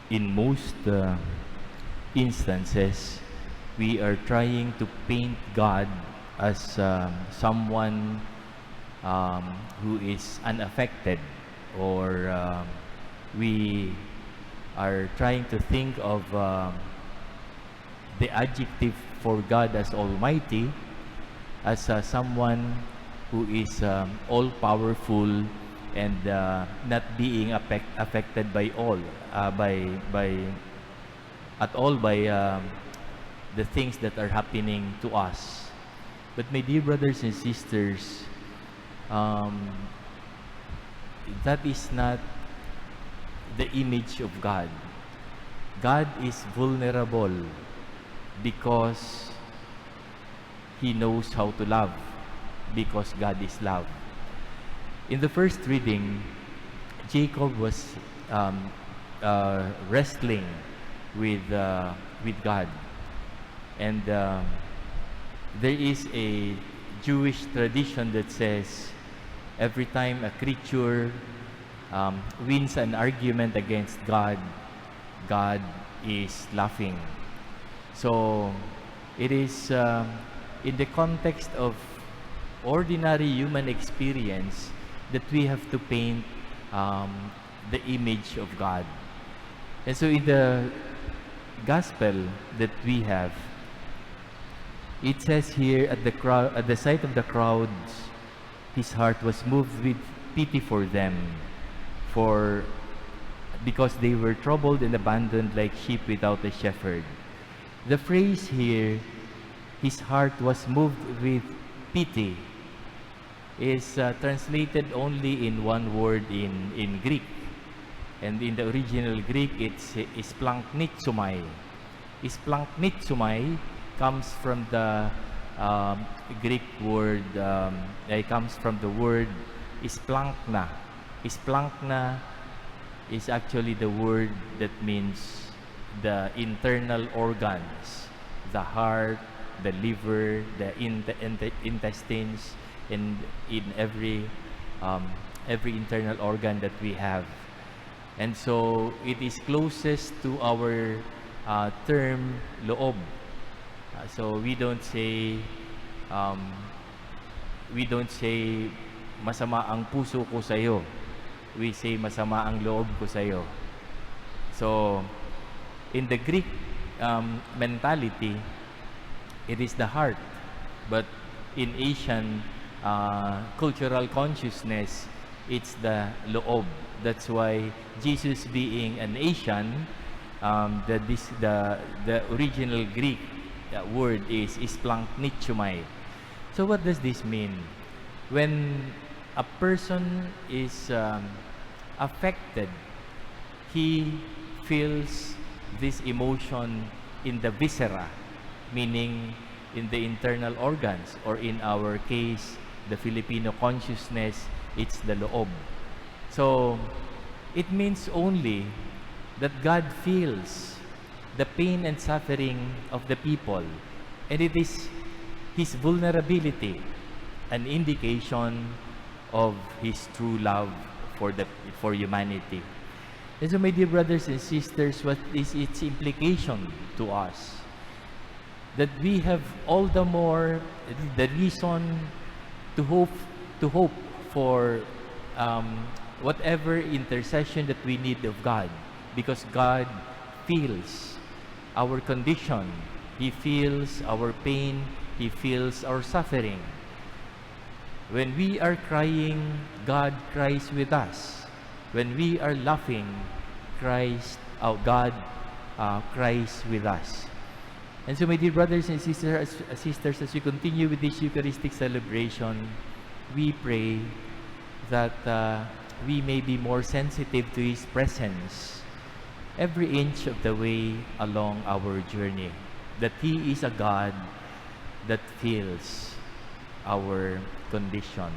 in most instances, we are trying to paint God as someone who is unaffected, or we are trying to think of the adjective for God as Almighty as someone who is all-powerful and not being affected by all by the things that are happening to us. But my dear brothers and sisters, that is not the image of God. God is vulnerable because He knows how to love, because God is love. In the first reading, Jacob was wrestling with God, and there is a Jewish tradition that says every time a creature wins an argument against God, God is laughing. So it is in the context of ordinary human experience that we have to paint the image of God. And so in the gospel that we have, it says here, at the sight of the crowds, his heart was moved with pity for them, because they were troubled and abandoned like sheep without a shepherd. The phrase here, his heart was moved with pity, is translated only in one word in Greek. And in the original Greek, it's isplanknitsumai. Isplanknitsumai comes from the Greek word, it comes from the word isplankna. Isplankna is actually the word that means the internal organs, the heart, the liver, the intestines, and in every internal organ that we have. And so it is closest to our term loob. So we don't say masama ang puso ko sa'yo. We say masama ang loob ko sa'yo. So in the Greek mentality, it is the heart. But in Asian cultural consciousness, it's the loob. That's why Jesus, being an Asian, the original Greek word is isplanknitsumai. So what does this mean? When a person is affected, he feels this emotion in the viscera, meaning in the internal organs, or in our case, the Filipino consciousness, it's the loob. So it means only that God feels the pain and suffering of the people, and it is His vulnerability an indication of His true love for humanity. And so, my dear brothers and sisters, what is its implication to us? That we have all the more the reason to hope for whatever intercession that we need of God, because God feels our condition, He feels our pain, He feels our suffering. When we are crying, God cries with us. When we are laughing, God cries with us. And so, my dear brothers and sisters, as we continue with this Eucharistic celebration, we pray that we may be more sensitive to His presence every inch of the way along our journey. That He is a God that feels our condition.